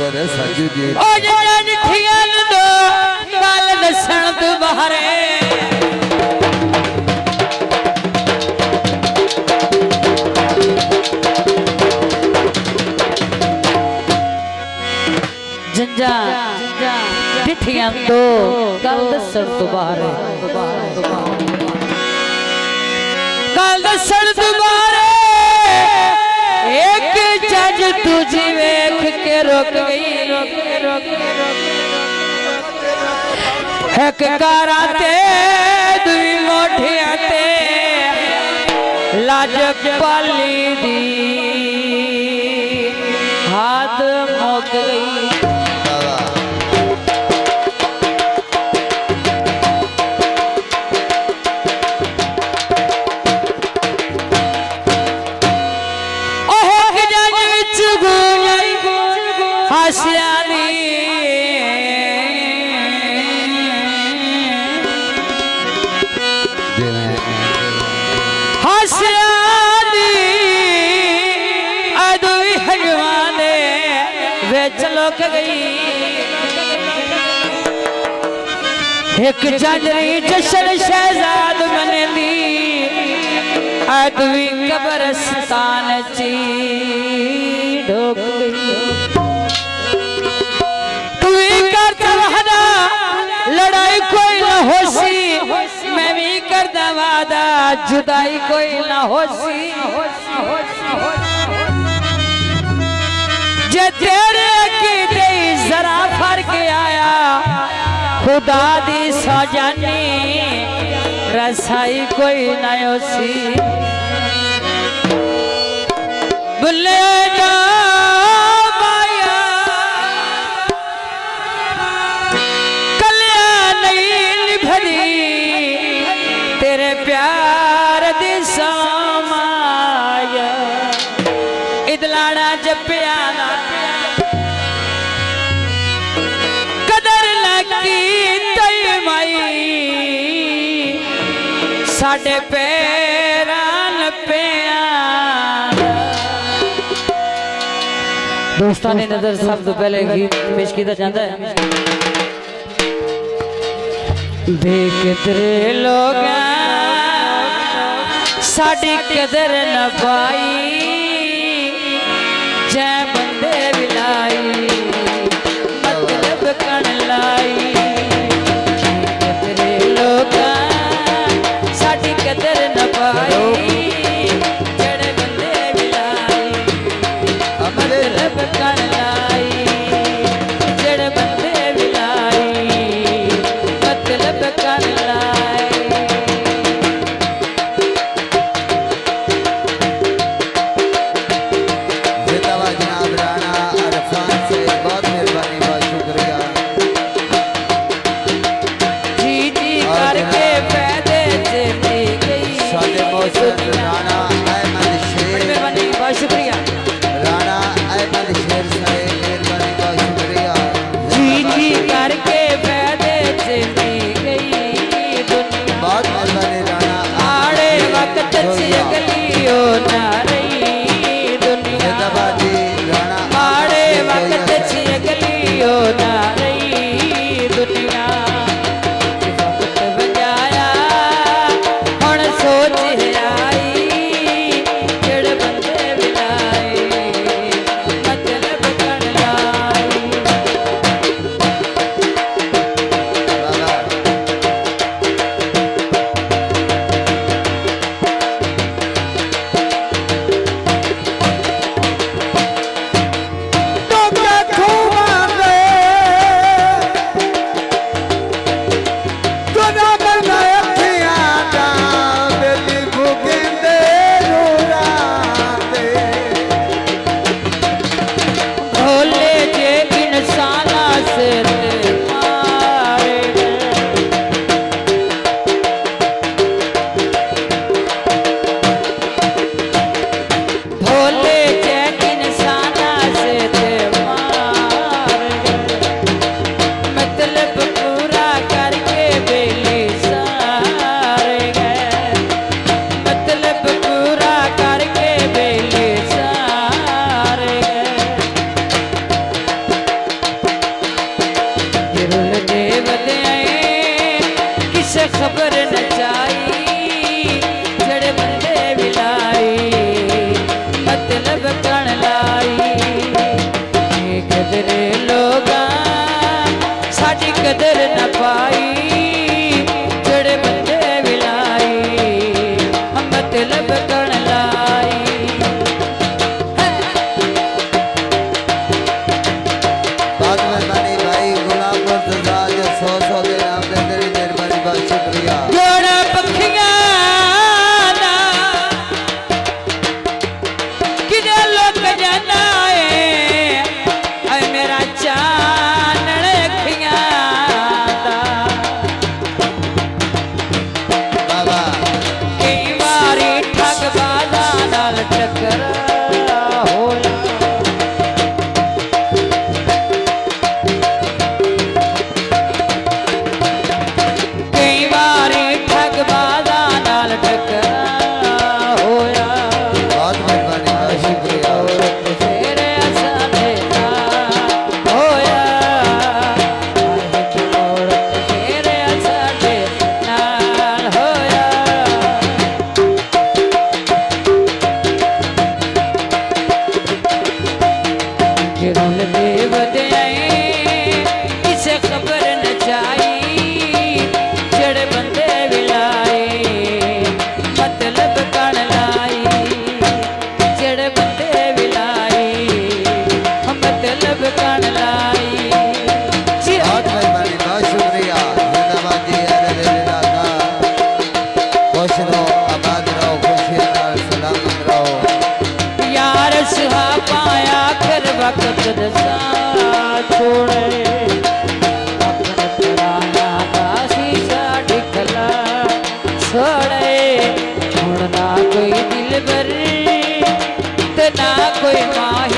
करे साजू जी ओ जन ठियान दो काल दसन दुबारे जंजा ठियान दो काल दसन दुबारे काल दसन दुबारे एक जज तुझी वेख के रोक गई एक कराते दुई मोठियाते लाज पाली दी हाथ मुक गई चलोक गई एक जजरी जशन शहजाद बने दी अदवी कब्रस्तान ची ढोक गई तू करता वादा लड़ाई कोई ना होसी मैं भी करता वादा जुदाई कोई ना होसी जे तेरे की दे जरा फर्क आया खुदा दी सजानी रसाई कोई ना होसी बुले ना माया कल्याण नहीं भरी तेरे प्यार दी समाया इदलाना जपिया कदर लगी तई माई साडे पैरान पिया दोस्तानी नजर सब तो पहले गीत पेश किया जाता है बेकदरे लोग साडी कदर न पाई जय बंदे बिलाई मतलब कण लाई तेरे लोग साडी कदर न पाई जड़े बंदे बिलाई मतलब कण लाई जड़े बंदे बिलाई मतलब कण लाई कदर लोगा साड़ी कदर न पाई जड़े बंदे विलाई हम मतलब कण लाई बाद में बनी भाई गुलाम मुर्तजा जो 100 दे नाम दे तेरी मेहरबानी बहुत शुक्रिया जोड़ा पखियां ना किधर लोग जाना है मेरा चानन खियां दा बाबा कई बारी ठग बाजा नाल टकर होया कई बारी ठग बाजा नाल टकर होया बहुत मेहरबानी बहुत शुक्रिया औरत तेरे असाले ना होया औरत तेरे असाले नाल होया जिरुल देव दयाई इसे खबर न चाही जड़ बंदे विलाई मतलब कण लाई जड़ बंदे विलाई मतलब कण लाई बहुत मेहरबानी बहुत शुक्रिया जिंदाबाद जी अरे रे दादा खुश रहो आबाद रहो खुशियां नाल सलामत रहो यार सुहा पाया कर वक्त दसा छोड़े अपने पुराना दासी साड़ी कला छोड़े हुण ना कोई दिल भर ते ना कोई माही